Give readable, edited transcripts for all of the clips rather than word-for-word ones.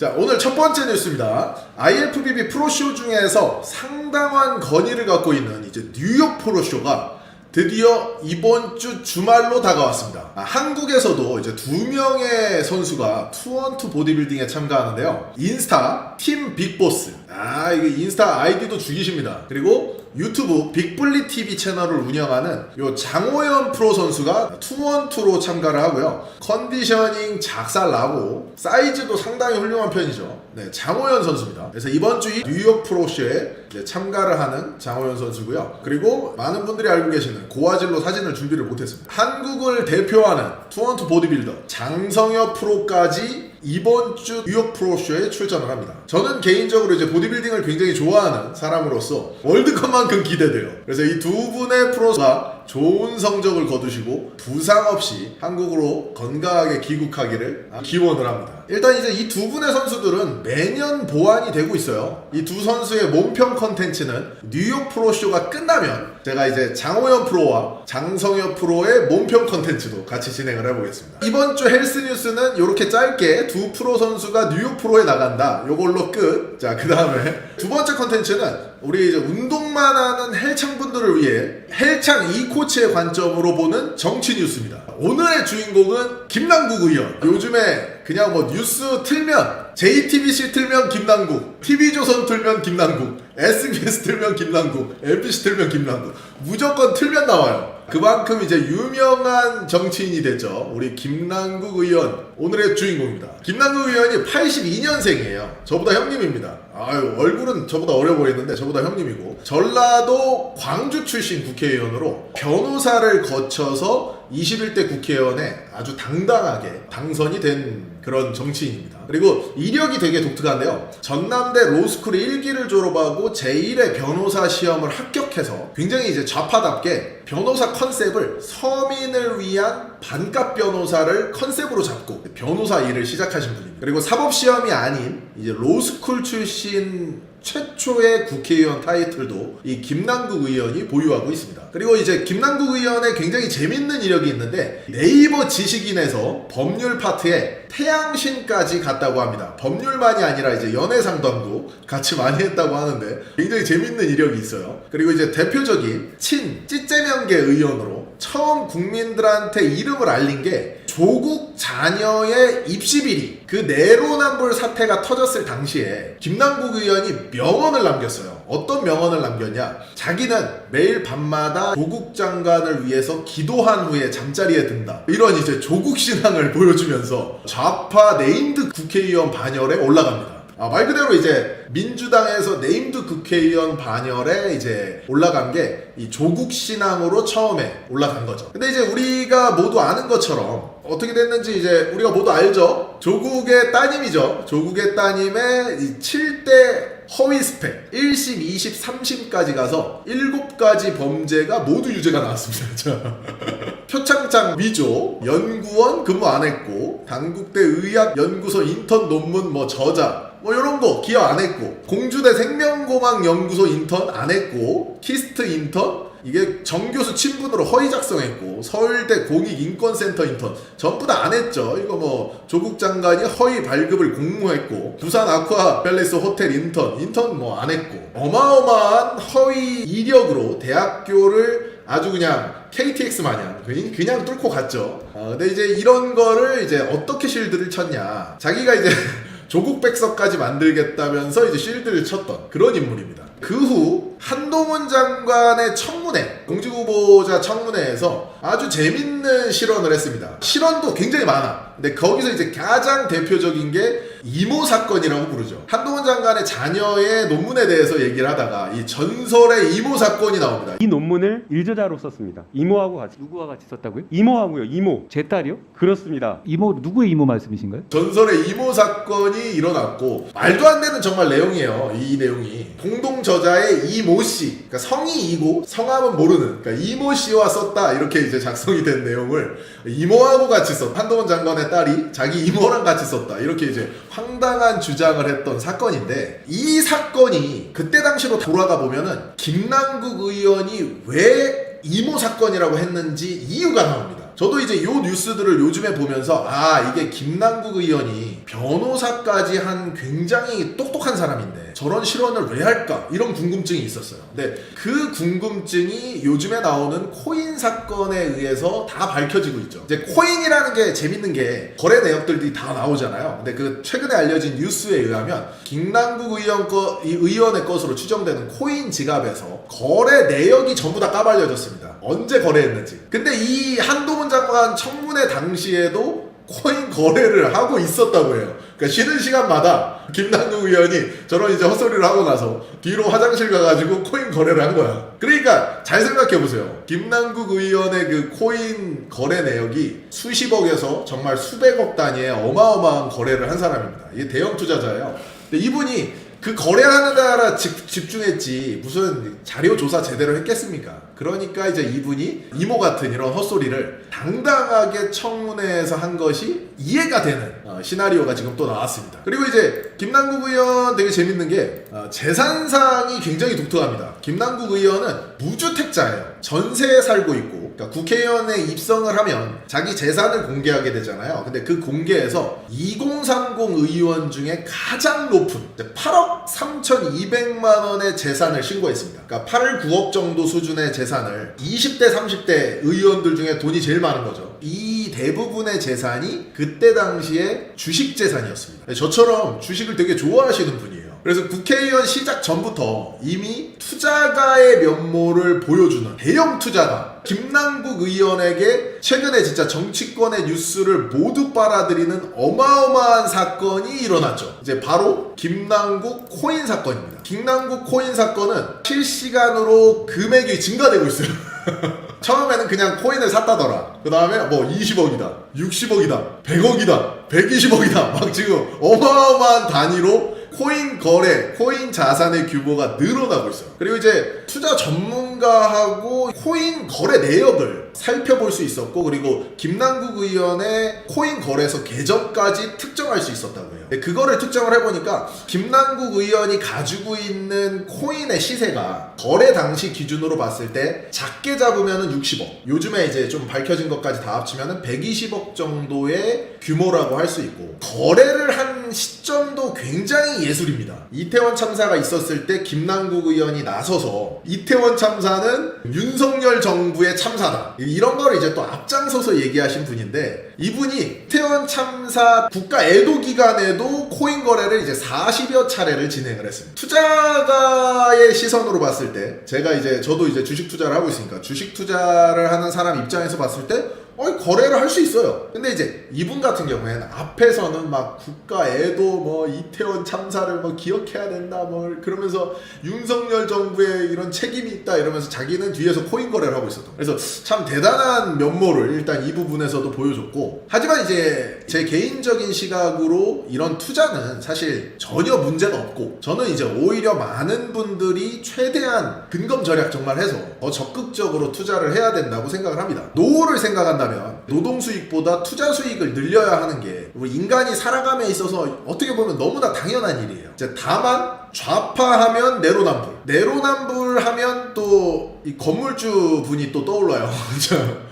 자, 오늘 첫 번째 뉴스입니다. IFBB 프로쇼 중에서 상당한 건의를 갖고 있는 이제 뉴욕 프로쇼가 드디어 이번 주 주말로 다가왔습니다. 한국에서도 이제 2명의 선수가 투원투 보디빌딩에 참가하는데요. 인스타 팀 빅보스. 이게 인스타 아이디도 죽이십니다. 그리고 유튜브 빅블리 TV 채널을 운영하는 요 장호연 프로 선수가 투원투로 참가를 하고요. 컨디셔닝 작살나고 사이즈도 상당히 훌륭한 편이죠. 네, 장호연 선수입니다. 그래서 이번 주 뉴욕 프로쇼에 참가를 하는 장호연 선수고요. 그리고 많은 분들이 알고 계시는 고화질로 사진을 준비를 못했습니다. 한국을 대표하는 투원투 보디빌더 장성엽 프로까지 이번 주 뉴욕 프로쇼에 출전을 합니다. 저는 개인적으로 이제 보디빌딩을 굉장히 좋아하는 사람으로서 월드컵만큼 기대돼요. 그래서 이 두 분의 프로가 좋은 성적을 거두시고 부상 없이 한국으로 건강하게 귀국하기를 기원을 합니다. 일단 이제 이 두 분의 선수들은 매년 보완이 되고 있어요. 이 두 선수의 몸평 컨텐츠는 뉴욕 프로쇼가 끝나면 제가 이제 장호연 프로와 장성엽 프로의 몸평 컨텐츠도 같이 진행을 해보겠습니다. 이번 주 헬스 뉴스는 이렇게 짧게 두 프로 선수가 뉴욕 프로에 나간다. 요걸로 끝. 자, 그 다음에 두 번째 컨텐츠는 우리 이제 운동만 하는 헬창분들을 위해 헬창 이코치의 관점으로 보는 정치 뉴스입니다. 오늘의 주인공은 김남국 의원. 요즘에 그냥 뭐 뉴스 틀면 JTBC 틀면 김남국, TV조선 틀면 김남국, SBS 틀면 김남국, MBC 틀면 김남국, 무조건 틀면 나와요. 그만큼 이제 유명한 정치인이 됐죠. 우리 김남국 의원, 오늘의 주인공입니다. 김남국 의원이 82년생이에요. 저보다 형님입니다. 얼굴은 저보다 어려 보이는데 저보다 형님이고, 전라도 광주 출신 국회의원으로 변호사를 거쳐서 21대 국회의원에 아주 당당하게 당선이 된 그런 정치인입니다. 그리고 이력이 되게 독특한데요. 전남대 로스쿨 1기를 졸업하고 제1의 변호사 시험을 합격해서 굉장히 이제 좌파답게 변호사 컨셉을 서민을 위한 반값 변호사를 컨셉으로 잡고 변호사 일을 시작하신 분입니다. 그리고 사법시험이 아닌 이제 로스쿨 출신 최초의 국회의원 타이틀도 이 김남국 의원이 보유하고 있습니다. 그리고 이제 김남국 의원의 굉장히 재밌는 이력이 있는데 네이버 지식인에서 법률 파트에 태양신까지 갔다고 합니다. 법률만이 아니라 이제 연애상담도 같이 많이 했다고 하는데 굉장히 재밌는 이력이 있어요. 그리고 이제 대표적인 찌째명계 의원으로 처음 국민들한테 이름을 알린 게 조국 자녀의 입시 비리, 그 내로남불 사태가 터졌을 당시에 김남국 의원이 명언을 남겼어요. 어떤 명언을 남겼냐? 자기는 매일 밤마다 조국 장관을 위해서 기도한 후에 잠자리에 든다. 이런 이제 조국 신앙을 보여주면서 좌파 네임드 국회의원 반열에 올라갑니다. 말 그대로 이제 민주당에서 네임드 국회의원 반열에 이제 올라간 게 이 조국 신앙으로 처음에 올라간 거죠. 근데 이제 우리가 모두 아는 것처럼 어떻게 됐는지 이제 우리가 모두 알죠. 조국의 따님이죠. 조국의 따님의 이 7대 허위 스펙 1심, 2심, 3심까지 가서 7가지 범죄가 모두 유죄가 나왔습니다. 표창장 위조, 연구원 근무 안 했고, 단국대 의학연구소 인턴 논문 저자 이런 거 기여 안 했고, 공주대 생명공학연구소 인턴 안 했고, 키스트 인턴 이게 정교수 친분으로 허위 작성했고, 서울대 공익인권센터 인턴 전부 다 안 했죠. 이거 조국 장관이 허위 발급을 공모했고, 부산 아쿠아 팰리스 호텔 인턴 안 했고, 어마어마한 허위 이력으로 대학교를 아주 그냥 KTX 마냥 그냥 뚫고 갔죠. 근데 이제 이런 거를 이제 어떻게 실드를 쳤냐? 자기가 이제 조국 백서까지 만들겠다면서 이제 실드를 쳤던 그런 인물입니다. 그 후 한동훈 장관의 청문회, 공직후보자 청문회에서 아주 재밌는 실언을 했습니다. 실언도 굉장히 많아. 근데 거기서 이제 가장 대표적인 게 이모 사건이라고 부르죠. 한동훈 장관의 자녀의 논문에 대해서 얘기를 하다가 이 전설의 이모 사건이 나옵니다. 이 논문을 일저자로 썼습니다. 이모하고 같이. 누구와 같이 썼다고요? 이모하고요. 이모. 제 딸이요? 그렇습니다. 이모, 누구의 이모 말씀이신가요? 전설의 이모 사건이 일어났고, 말도 안 되는 정말 내용이에요. 이 내용이 공동 저자의 이모 씨, 그러니까 성이 이고 성함은 모르는, 그러니까 이모 씨와 썼다 이렇게 이제 작성이 된 내용을 이모하고 같이 썼다. 한동훈 장관의 딸이 자기 이모랑 같이 썼다 이렇게 이제 황당한 주장을 했던 사건인데, 이 사건이 그때 당시로 돌아가 보면은 김남국 의원이 왜 이모 사건이라고 했는지 이유가 나옵니다. 저도 이제 요 뉴스들을 요즘에 보면서 이게 김남국 의원이 변호사까지 한 굉장히 똑똑한 사람인데 저런 실언을 왜 할까 이런 궁금증이 있었어요. 근데 그 궁금증이 요즘에 나오는 코인 사건에 의해서 다 밝혀지고 있죠. 이제 코인이라는 게 재밌는 게 거래 내역들이 다 나오잖아요. 근데 그 최근에 알려진 뉴스에 의하면 김남국 의원의 것으로 추정되는 코인 지갑에서 거래 내역이 전부 다 까발려졌습니다. 언제 거래했는지. 근데 이 한동훈 장관 청문회 당시에도 코인 거래를 하고 있었다고 해요. 그러니까 쉬는 시간마다 김남국 의원이 저런 이제 헛소리를 하고 나서 뒤로 화장실 가가지고 코인 거래를 한 거야. 그러니까 잘 생각해보세요. 김남국 의원의 그 코인 거래 내역이 수십억에서 정말 수백억 단위의 어마어마한 거래를 한 사람입니다. 이게 대형 투자자예요. 근데 이분이 그 거래하는 데라 집중했지 무슨 자료 조사 제대로 했겠습니까? 그러니까 이제 이분이 이모 같은 이런 헛소리를 당당하게 청문회에서 한 것이 이해가 되는 시나리오가 지금 또 나왔습니다. 그리고 이제 김남국 의원 되게 재밌는 게 재산상이 굉장히 독특합니다. 김남국 의원은 무주택자예요. 전세에 살고 있고 그러니까 국회의원에 입성을 하면 자기 재산을 공개하게 되잖아요. 근데 그 공개에서 2030 의원 중에 가장 높은 8억 3,200만 원의 재산을 신고했습니다. 그러니까 8, 9억 정도 수준의 재산을 20대, 30대 의원들 중에 돈이 제일 많은 거죠. 이 대부분의 재산이 그때 당시에 주식 재산이었습니다. 저처럼 주식을 되게 좋아하시는 분이에요. 그래서 국회의원 시작 전부터 이미 투자가의 면모를 보여주는 대형 투자가 김남국 의원에게 최근에 진짜 정치권의 뉴스를 모두 빨아들이는 어마어마한 사건이 일어났죠. 이제 바로 김남국 코인 사건입니다. 김남국 코인 사건은 실시간으로 금액이 증가되고 있어요. 처음에는 그냥 코인을 샀다더라. 그 다음에 뭐 20억이다, 60억이다, 100억이다, 120억이다. 막 지금 어마어마한 단위로 코인 거래, 코인 자산의 규모가 늘어나고 있어요. 그리고 이제 투자 전문가하고 코인 거래 내역을 살펴볼 수 있었고, 그리고 김남국 의원의 코인 거래소 계정까지 특정할 수 있었다고 해요. 그거를 특정을 해보니까 김남국 의원이 가지고 있는 코인의 시세가 거래 당시 기준으로 봤을 때 작게 잡으면 60억, 요즘에 이제 좀 밝혀진 것까지 다 합치면 120억 정도의 규모라고 할 수 있고, 거래를 한 시점도 굉장히 예술입니다. 이태원 참사가 있었을 때 김남국 의원이 나서서 이태원 참사는 윤석열 정부의 참사다, 이런 걸 이제 또 앞장서서 얘기하신 분인데, 이분이 이태원 참사 국가 애도 기간에도 코인 거래를 이제 40여 차례를 진행을 했습니다. 투자가의 시선으로 봤을 때, 저도 이제 주식 투자를 하고 있으니까 주식 투자를 하는 사람 입장에서 봤을 때 거래를 할 수 있어요. 근데 이제 이분 같은 경우에는 앞에서는 막 국가 애도 뭐 이태원 참사를 뭐 기억해야 된다 뭐 그러면서 윤석열 정부의 이런 책임이 있다 이러면서 자기는 뒤에서 코인 거래를 하고 있었던, 그래서 참 대단한 면모를 일단 이 부분에서도 보여줬고, 하지만 이제 제 개인적인 시각으로 이런 투자는 사실 전혀 문제가 없고, 저는 이제 오히려 많은 분들이 최대한 근검 절약 정말 해서 더 적극적으로 투자를 해야 된다고 생각을 합니다. 노후를 생각한다면 노동 수익보다 투자 수익을 늘려야 하는 게 우리 인간이 살아감에 있어서 어떻게 보면 너무나 당연한 일이에요. 이제 다만 좌파하면 내로남불, 내로남불하면 또 이 건물주 분이 또 떠올라요.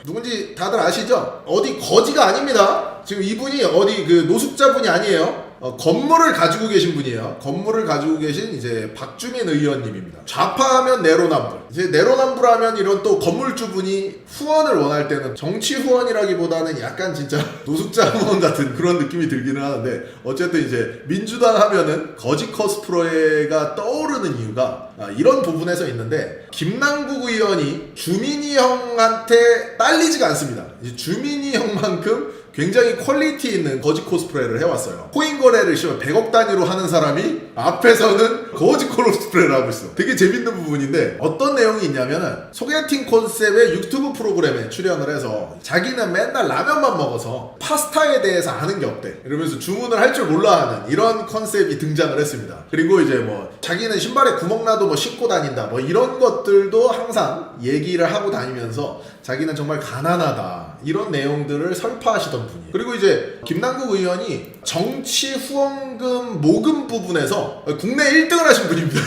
누군지 다들 아시죠? 어디 거지가 아닙니다. 지금 이분이 어디 그 노숙자분이 아니에요. 건물을 가지고 계신 분이에요. 건물을 가지고 계신 이제 박주민 의원님입니다. 좌파하면 내로남불, 이제 내로남불하면 이런 또 건물주분이 후원을 원할 때는 정치 후원이라기보다는 약간 진짜 노숙자 후원 같은 그런 느낌이 들기는 하는데, 어쨌든 이제 민주당 하면은 거지 코스프레가 떠오르는 이유가 이런 부분에서 있는데, 김남국 의원이 주민이 형한테 딸리지가 않습니다. 이제 주민이 형만큼 굉장히 퀄리티 있는 거지 코스프레를 해왔어요. 코인 거래를 100억 단위로 하는 사람이 앞에서는 거지 코스프레를 하고 있어. 되게 재밌는 부분인데, 어떤 내용이 있냐면은 소개팅 컨셉의 유튜브 프로그램에 출연을 해서 자기는 맨날 라면만 먹어서 파스타에 대해서 아는 게 없대 이러면서 주문을 할 줄 몰라 하는 이런 컨셉이 등장을 했습니다. 그리고 이제 뭐 자기는 신발에 구멍 나도 뭐 신고 다닌다 뭐 이런 것들도 항상 얘기를 하고 다니면서 자기는 정말 가난하다 이런 내용들을 설파하시던 분이에요. 그리고 이제 김남국 의원이 정치 후원금 모금 부분에서 국내 1등을 하신 분입니다.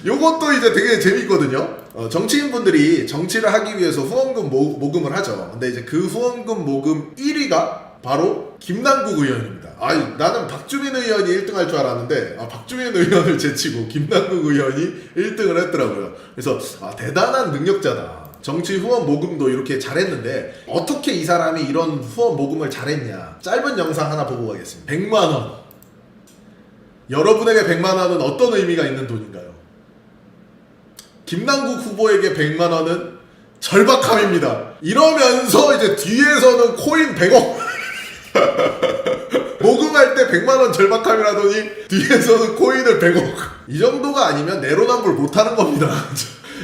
요것도 이제 되게 재밌거든요. 정치인분들이 정치를 하기 위해서 후원금 모금을 하죠. 근데 이제 그 후원금 모금 1위가 바로 김남국 의원입니다. 아니, 나는 박주민 의원이 1등 할 줄 알았는데 박주민 의원을 제치고 김남국 의원이 1등을 했더라고요. 그래서 대단한 능력자다. 정치 후원 모금도 이렇게 잘했는데 어떻게 이 사람이 이런 후원 모금을 잘했냐. 짧은 영상 하나 보고 가겠습니다. 100만 원. 여러분에게 100만 원은 어떤 의미가 있는 돈인가요? 김남국 후보에게 100만 원은 절박함입니다. 이러면서 이제 뒤에서는 코인 100억 모금할 때 100만 원 절박함이라더니 뒤에서는 코인을 100억. 이 정도가 아니면 내로남불 못하는 겁니다.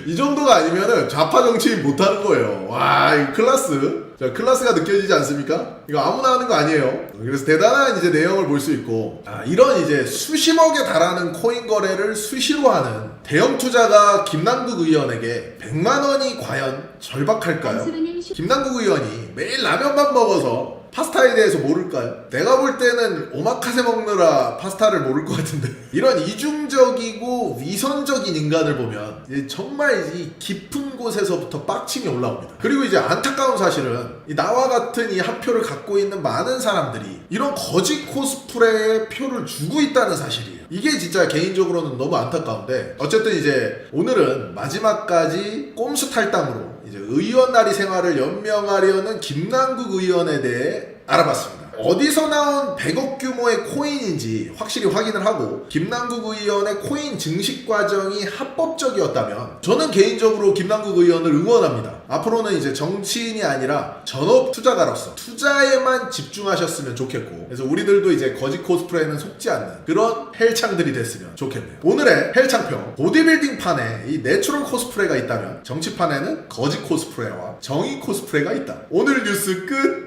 이 정도가 아니면은 좌파 정치인 못하는 거예요. 와, 이 클라스. 자, 클라스가 느껴지지 않습니까? 이거 아무나 하는 거 아니에요. 그래서 대단한 이제 내용을 볼 수 있고, 이런 이제 수십억에 달하는 코인 거래를 수시로 하는 대형 투자가 김남국 의원에게 100만 원이 과연 절박할까요? 김남국 의원이 매일 라면만 먹어서 파스타에 대해서 모를까요? 내가 볼 때는 오마카세 먹느라 파스타를 모를 것 같은데 이런 이중적이고 위선적인 인간을 보면 이제 정말 이 깊은 곳에서부터 빡침이 올라옵니다. 그리고 이제 안타까운 사실은 나와 같은 이 한 표를 갖고 있는 많은 사람들이 이런 거짓 코스프레에 표를 주고 있다는 사실이에요. 이게 진짜 개인적으로는 너무 안타까운데 어쨌든 이제 오늘은 마지막까지 꼼수 탈당으로 이제 의원날이 생활을 연명하려는 김남국 의원에 대해 알아봤습니다. 어디서 나온 100억 규모의 코인인지 확실히 확인을 하고 김남국 의원의 코인 증식 과정이 합법적이었다면 저는 개인적으로 김남국 의원을 응원합니다. 앞으로는 이제 정치인이 아니라 전업 투자가로서 투자에만 집중하셨으면 좋겠고, 그래서 우리들도 이제 거짓 코스프레에는 속지 않는 그런 헬창들이 됐으면 좋겠네요. 오늘의 헬창평, 보디빌딩판에 이 내추럴 코스프레가 있다면 정치판에는 거짓 코스프레와 정의 코스프레가 있다. 오늘 뉴스 끝.